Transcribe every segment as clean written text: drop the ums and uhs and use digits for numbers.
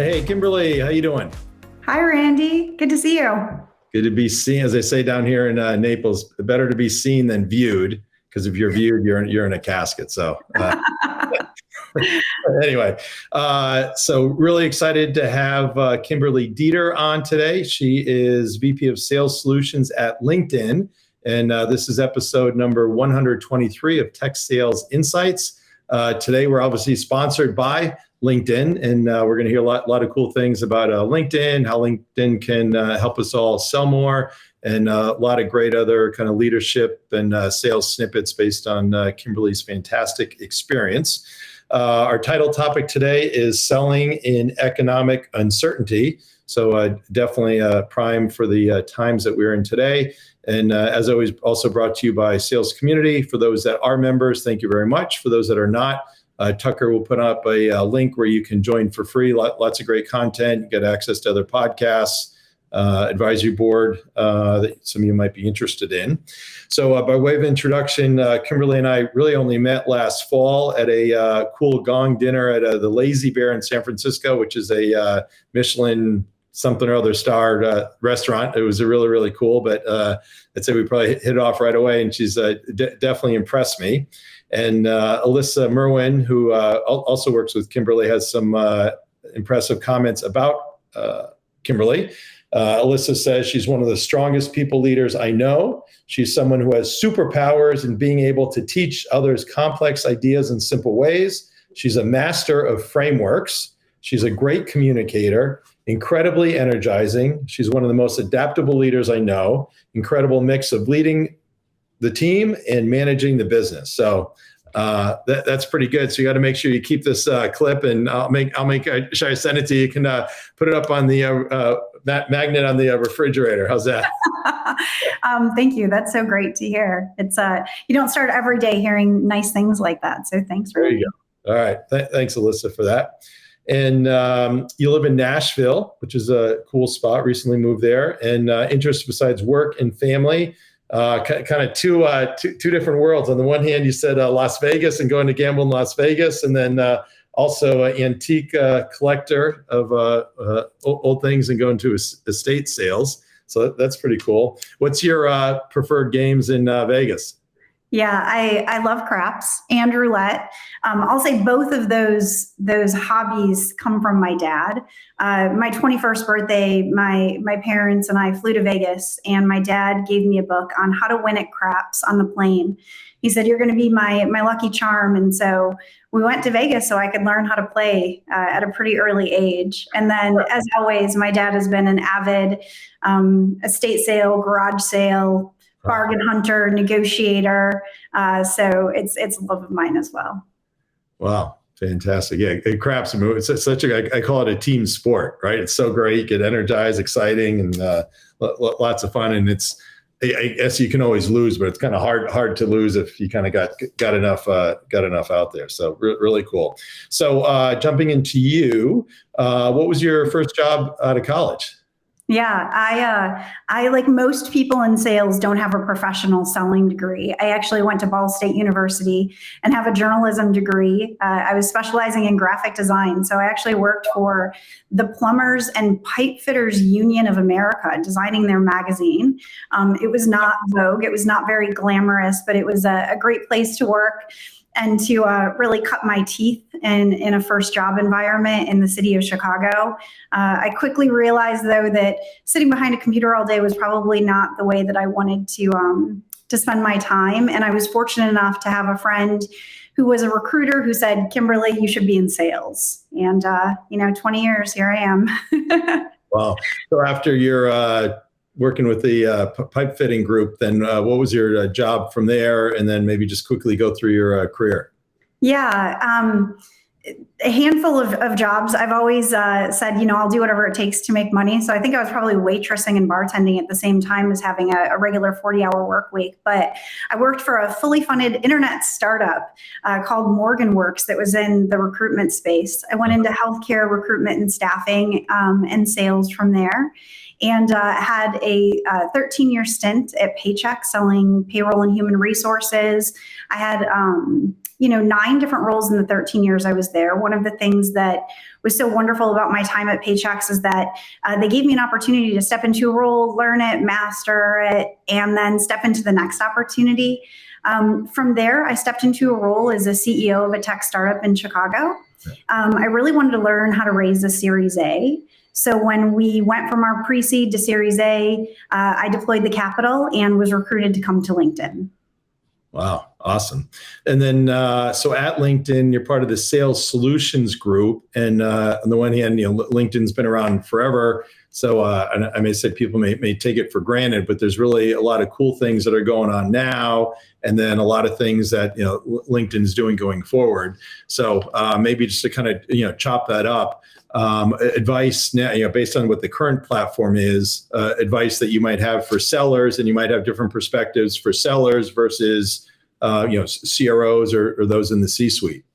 Hey, Kimberly, how you doing? Hi, Randy. Good to see you. Good to be seen. As they say down here in Naples, better to be seen than viewed, because if you're viewed, you're in a casket. So anyway, so really excited to have Kimberly Dieter on today. She is VP of Sales Solutions at LinkedIn, and this is episode number 123 of Tech Sales Insights. Today, we're obviously sponsored by LinkedIn, and we're going to hear a lot of cool things about LinkedIn, how LinkedIn can help us all sell more, and a lot of great other kind of leadership and sales snippets based on Kimberly's fantastic experience. Our title topic today is selling in economic uncertainty. So definitely prime for the times that we're in today. And as always, also brought to you by Sales Community. For those that are members, thank you very much. For those that are not, Tucker will put up a link where you can join for free. Lots of great content. You get access to other podcasts, advisory board that some of you might be interested in. So by way of introduction, Kimberly and I really only met last fall at a cool gong dinner at the Lazy Bear in San Francisco, which is a Michelin something or other starred restaurant. It was really, really cool, but I'd say we probably hit it off right away, and she's definitely impressed me. And Alyssa Merwin, who also works with Kimberly, has some impressive comments about Kimberly. Alyssa says she's one of the strongest people leaders I know. She's someone who has superpowers in being able to teach others complex ideas in simple ways. She's a master of frameworks. She's a great communicator, incredibly energizing. She's one of the most adaptable leaders I know. Incredible mix of leading the team and managing the business. So that's pretty good. So you got to make sure you keep this clip, and should I send it to you? You can put it up on the magnet on the refrigerator. How's that? Thank you. That's so great to hear. It's you don't start every day hearing nice things like that. So thanks for there you go. All right. Thanks, Alyssa, for that. And you live in Nashville, which is a cool spot. Recently moved there, and interests besides work and family. Kind of two different worlds. On the one hand, you said Las Vegas and going to gamble in Las Vegas, and then also an antique collector of old things and going to estate sales. So that's pretty cool. What's your preferred games in Vegas? Yeah, I love craps and roulette. I'll say both of those hobbies come from my dad. My 21st birthday, my parents and I flew to Vegas, and my dad gave me a book on how to win at craps on the plane. He said, "You're going to be my lucky charm." And so we went to Vegas so I could learn how to play at a pretty early age. And then, as always, my dad has been an avid estate sale, garage sale, bargain hunter, negotiator. So it's a love of mine as well. Wow. Fantastic. Yeah. Craps, it's such I call it a team sport, right? It's so great. You get energized, exciting, and lots of fun. And I guess you can always lose, but it's kind of hard to lose if you kind of got enough out there. So really cool. So jumping into you, what was your first job out of college? Yeah, I like most people in sales don't have a professional selling degree. I actually went to Ball State University and have a journalism degree. I was specializing in graphic design. So I actually worked for the Plumbers and Pipe Fitters Union of America, designing their magazine. It was not Vogue. It was not very glamorous, but it was a great place to work and to really cut my teeth in a first job environment in the city of Chicago. I quickly realized, though, that sitting behind a computer all day was probably not the way that I wanted to spend my time. And I was fortunate enough to have a friend who was a recruiter who said, "Kimberly, you should be in sales." And 20 years, here I am. Wow. So after your working with the pipe fitting group, then what was your job from there? And then maybe just quickly go through your career. Yeah, a handful of jobs. I've always said, I'll do whatever it takes to make money. So I think I was probably waitressing and bartending at the same time as having a regular 40-hour work week. But I worked for a fully funded internet startup called Morganworks that was in the recruitment space. I went into healthcare recruitment and staffing and sales from there. and had a 13-year stint at Paychex selling payroll and human resources. I had 9 different roles in the 13 years I was there. One of the things that was so wonderful about my time at Paychex is that they gave me an opportunity to step into a role, learn it, master it, and then step into the next opportunity. From there, I stepped into a role as a CEO of a tech startup in Chicago. I really wanted to learn how to raise a Series A. So when we went from our pre-seed to Series A, I deployed the capital and was recruited to come to LinkedIn. Wow, awesome. And then, so at LinkedIn, you're part of the sales solutions group. And on the one hand, LinkedIn's been around forever. So and I may say people may take it for granted, but there's really a lot of cool things that are going on now, and then a lot of things that LinkedIn's doing going forward. So maybe just to kind of chop that up, advice now, based on what the current platform is, advice that you might have for sellers, and you might have different perspectives for sellers versus CROs or those in the C-suite.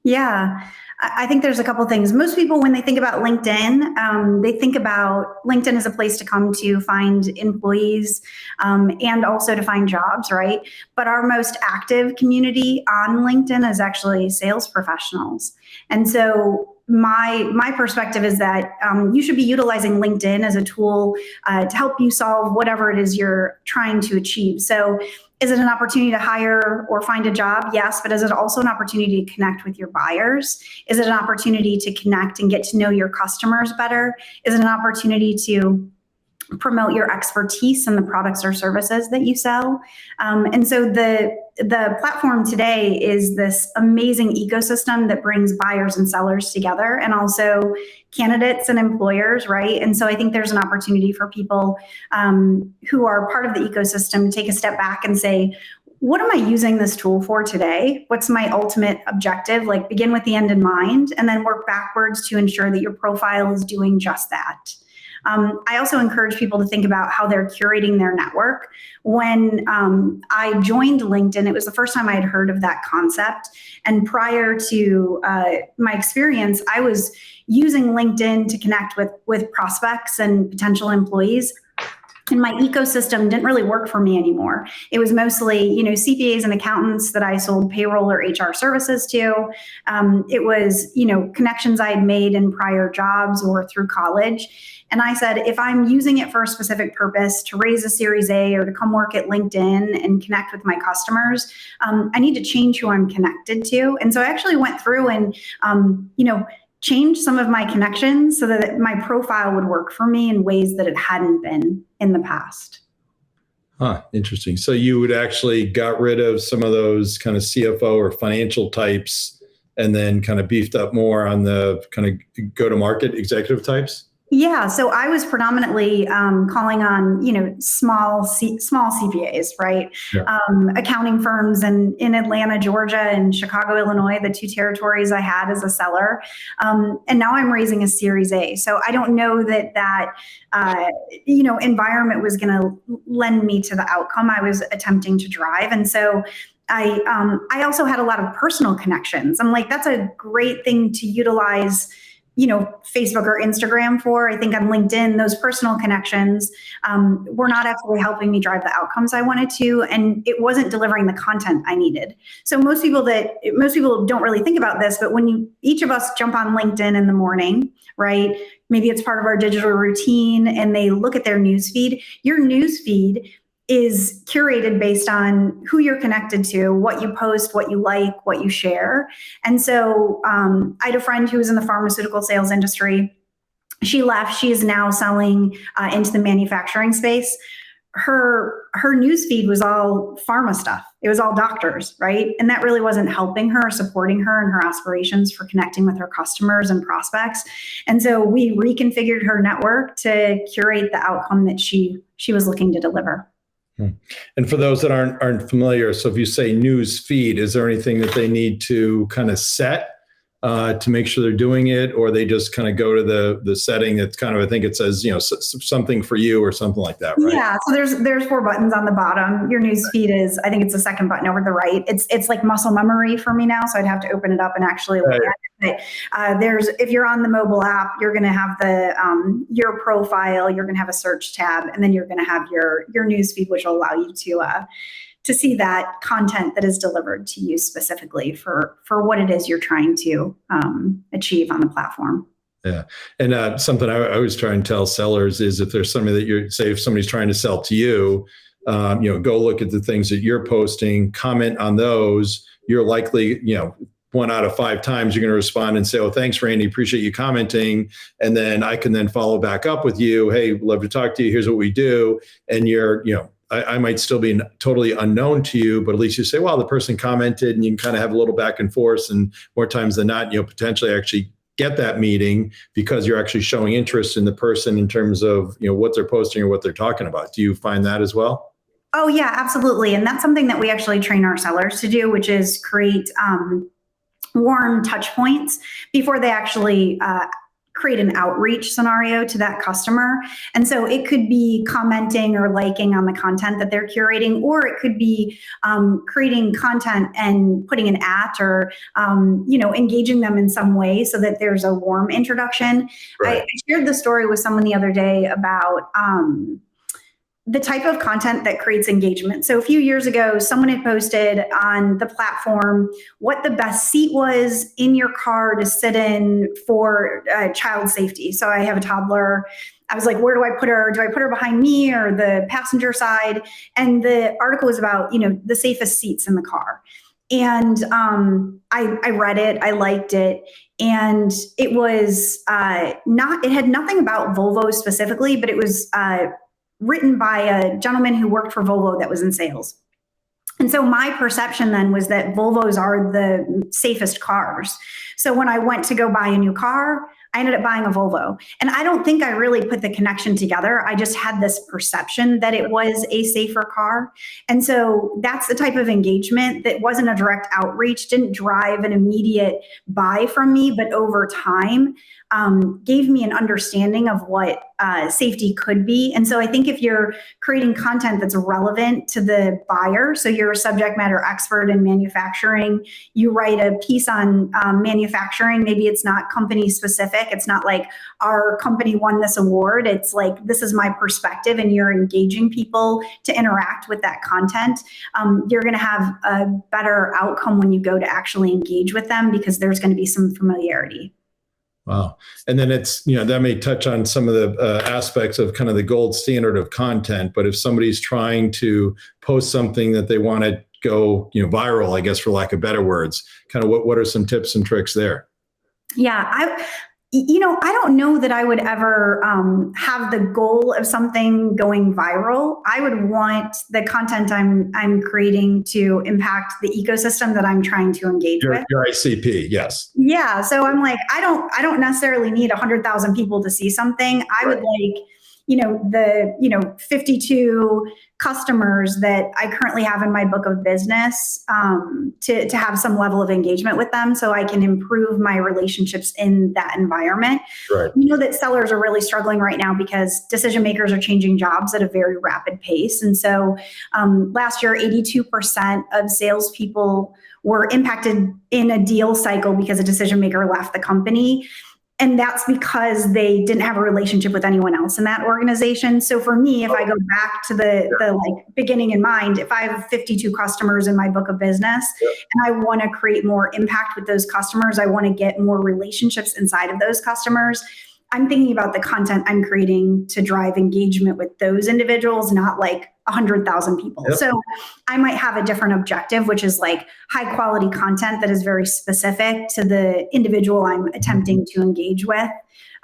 Yeah. I think there's a couple things. Most people, when they think about LinkedIn, they think about LinkedIn as a place to come to find employees and also to find jobs, right? But our most active community on LinkedIn is actually sales professionals. And so my perspective is that you should be utilizing LinkedIn as a tool to help you solve whatever it is you're trying to achieve. So is it an opportunity to hire or find a job? Yes, but is it also an opportunity to connect with your buyers? Is it an opportunity to connect and get to know your customers better? Is it an opportunity to promote your expertise in the products or services that you sell? And so the platform today is this amazing ecosystem that brings buyers and sellers together, and also candidates and employers, right? And so I think there's an opportunity for people who are part of the ecosystem to take a step back and say, what am I using this tool for today? What's my ultimate objective? Like, begin with the end in mind, and then work backwards to ensure that your profile is doing just that. I also encourage people to think about how they're curating their network. When I joined LinkedIn, it was the first time I had heard of that concept. And prior to my experience, I was using LinkedIn to connect with prospects and potential employees. And my ecosystem didn't really work for me anymore. It was mostly, CPAs and accountants that I sold payroll or HR services to. It was, connections I had made in prior jobs or through college. And I said, if I'm using it for a specific purpose, to raise a Series A or to come work at LinkedIn and connect with my customers, I need to change who I'm connected to. And so I actually went through and, change some of my connections so that my profile would work for me in ways that it hadn't been in the past. Interesting. So you would actually got rid of some of those kind of CFO or financial types and then kind of beefed up more on the kind of go-to-market executive types? Yeah, so I was predominantly calling on, small CPAs, right? Yeah. Accounting firms in Atlanta, Georgia, and Chicago, Illinois, the 2 territories I had as a seller. And now I'm raising a Series A. So I don't know that environment was going to lend me to the outcome I was attempting to drive. And so I also had a lot of personal connections. I'm like, that's a great thing to utilize Facebook or Instagram for. I think on LinkedIn, those personal connections were not actually helping me drive the outcomes I wanted to, and it wasn't delivering the content I needed. So most people don't really think about this, but when each of us jump on LinkedIn in the morning, right? Maybe it's part of our digital routine, and they look at their newsfeed. Your newsfeed is curated based on who you're connected to, what you post, what you like, what you share. And so I had a friend who was in the pharmaceutical sales industry. She left. She is now selling into the manufacturing space. Her newsfeed was all pharma stuff. It was all doctors, right? And that really wasn't helping her or supporting her in her aspirations for connecting with her customers and prospects. And so we reconfigured her network to curate the outcome that she was looking to deliver. And for those that aren't familiar, so if you say news feed, is there anything that they need to kind of set to make sure they're doing it, or they just kind of go to the setting that's kind of, I think it says, something for you or something like that, right? Yeah. So there's 4 buttons on the bottom. Your news feed is, I think it's the second button over the right. It's like muscle memory for me now, so I'd have to open it up and actually look at it. But if you're on the mobile app, you're going to have your profile, you're going to have a search tab, and then you're going to have your newsfeed, which will allow you to see that content that is delivered to you specifically for what it is you're trying to achieve on the platform. Yeah. And something I always try and tell sellers is if there's something that say if somebody's trying to sell to you, go look at the things that you're posting, comment on those. You're likely, 1 out of 5 times you're going to respond and say, "Oh, thanks, Randy. Appreciate you commenting." And then I can then follow back up with you. "Hey, love to talk to you. Here's what we do." And I might still be totally unknown to you, but at least you say, "Well, the person commented," and you can kind of have a little back and forth. And more times than not, potentially actually get that meeting because you're actually showing interest in the person in terms of, what they're posting or what they're talking about. Do you find that as well? Oh yeah, absolutely. And that's something that we actually train our sellers to do, which is create warm touch points before they actually create an outreach scenario to that customer. And so it could be commenting or liking on the content that they're curating, or it could be creating content and putting an or, engaging them in some way so that there's a warm introduction. Right. I shared the story with someone the other day about the type of content that creates engagement. So a few years ago, someone had posted on the platform what the best seat was in your car to sit in for child safety. So I have a toddler. I was like, where do I put her? Do I put her behind me or the passenger side? And the article was about, the safest seats in the car. And I read it, I liked it. And it was it had nothing about Volvo specifically, but it was written by a gentleman who worked for Volvo that was in sales. And so my perception then was that Volvos are the safest cars. So when I went to go buy a new car, I ended up buying a Volvo. And I don't think I really put the connection together. I just had this perception that it was a safer car. And so that's the type of engagement that wasn't a direct outreach, didn't drive an immediate buy from me, but over time gave me an understanding of what safety could be. And so I think if you're creating content that's relevant to the buyer, so you're a subject matter expert in manufacturing, you write a piece on manufacturing, maybe it's not company specific. It's not like our company won this award. It's like, this is my perspective, and you're engaging people to interact with that content. You're going to have a better outcome when you go to actually engage with them because there's going to be some familiarity. Wow. And then it's, that may touch on some of the aspects of kind of the gold standard of content. But if somebody's trying to post something that they want to go, viral, I guess, for lack of better words, kind of what are some tips and tricks there? Yeah, I don't know that I would ever have the goal of something going viral. I would want the content I'm creating to impact the ecosystem that I'm trying to engage with. Your ICP, yes. Yeah, so I'm like, I don't necessarily need 100,000 people to see something. I would like, the 52 customers that I currently have in my book of business to have some level of engagement with them so I can improve my relationships in that environment. Right. That sellers are really struggling right now because decision makers are changing jobs at a very rapid pace. And so last year, 82% of salespeople were impacted in a deal cycle because a decision maker left the company. And that's because they didn't have a relationship with anyone else in that organization. So for me, if I go back to the beginning in mind, if I have 52 customers in my book of business and I want to create more impact with those customers, I want to get more relationships inside of those customers, I'm thinking about the content I'm creating to drive engagement with those individuals, not like 100,000 people. Yep. So I might have a different objective, which is like high quality content that is very specific to the individual I'm attempting to engage with,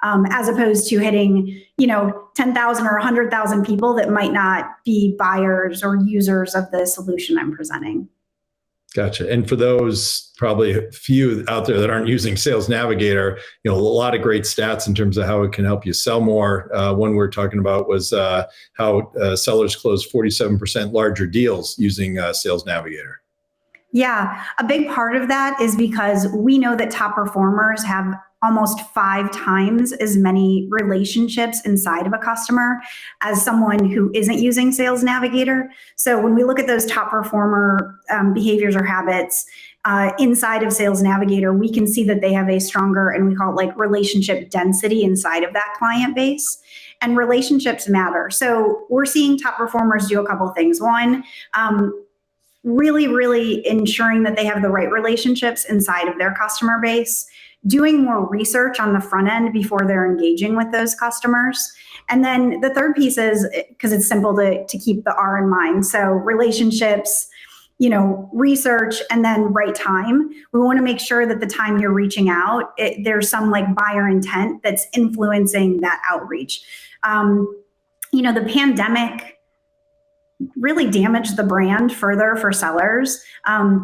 as opposed to hitting, 10,000 or 100,000 people that might not be buyers or users of the solution I'm presenting. Gotcha. And for those probably a few out there that aren't using Sales Navigator, a lot of great stats in terms of how it can help you sell more. One we're talking about was how sellers close 47% larger deals using Sales Navigator. Yeah, a big part of that is because we know that top performers have almost 5 times as many relationships inside of a customer as someone who isn't using Sales Navigator. So when we look at those top performer behaviors or habits inside of Sales Navigator, we can see that they have a stronger, and we call it like relationship density inside of that client base. And relationships matter. So we're seeing top performers do a couple things. One, really ensuring that they have the right relationships inside of their customer base, doing more research on the front end before they're engaging with those customers. And then the third piece is, because it's simple to keep the R in mind. So relationships, research, and then right time. We want to make sure that the time you're reaching out, there's some like buyer intent that's influencing that outreach. The pandemic really damaged the brand further for sellers.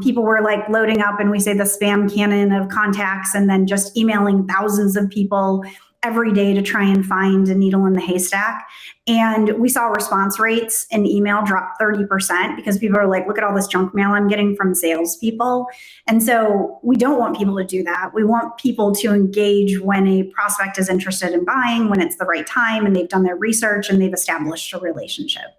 People were like loading up, and we say the spam cannon of contacts, and then just emailing thousands of people every day to try and find a needle in the haystack. And we saw response rates in email drop 30% because people are like, look at all this junk mail I'm getting from salespeople. And so we don't want people to do that. We want people to engage when a prospect is interested in buying, when it's the right time and they've done their research and they've established a relationship.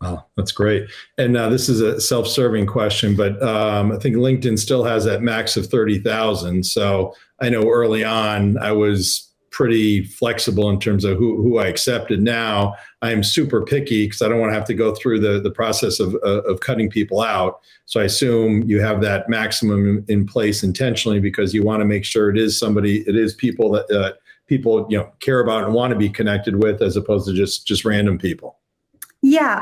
Wow, that's great. And this is a self-serving question, but I think LinkedIn still has that max of 30,000. So I know early on I was pretty flexible in terms of who I accepted. Now I'm super picky because I don't want to have to go through the process of cutting people out. So I assume you have that maximum in place intentionally because you want to make sure it is people that people care about and want to be connected with, as opposed to just random people. Yeah,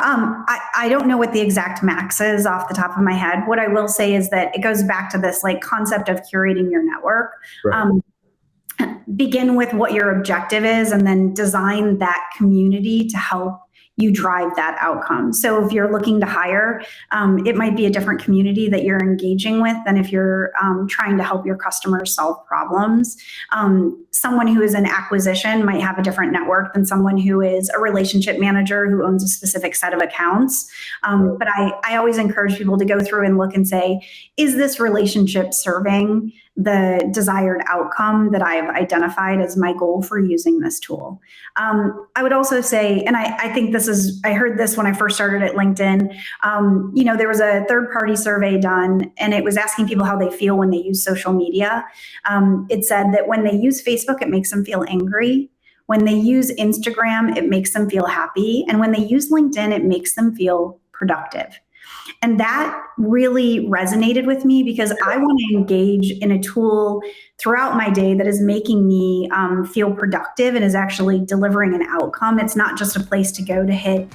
I don't know what the exact max is off the top of my head. What I will say is that it goes back to this like concept of curating your network. Right. Begin with what your objective is and then design that community to help you drive that outcome. So if you're looking to hire, it might be a different community that you're engaging with than if you're trying to help your customers solve problems. Someone who is in acquisition might have a different network than someone who is a relationship manager who owns a specific set of accounts. But I always encourage people to go through and look and say, is this relationship serving the desired outcome that I've identified as my goal for using this tool? I would also say, and I think I heard this when I first started at LinkedIn, there was a third-party survey done, and it was asking people how they feel when they use social media. It said that when they use Facebook, it makes them feel angry. When they use Instagram, it makes them feel happy. And when they use LinkedIn, it makes them feel productive. And that really resonated with me because I want to engage in a tool throughout my day that is making me feel productive and is actually delivering an outcome. It's not just a place to go to hit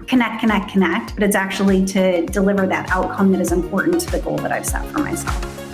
connect, but it's actually to deliver that outcome that is important to the goal that I've set for myself.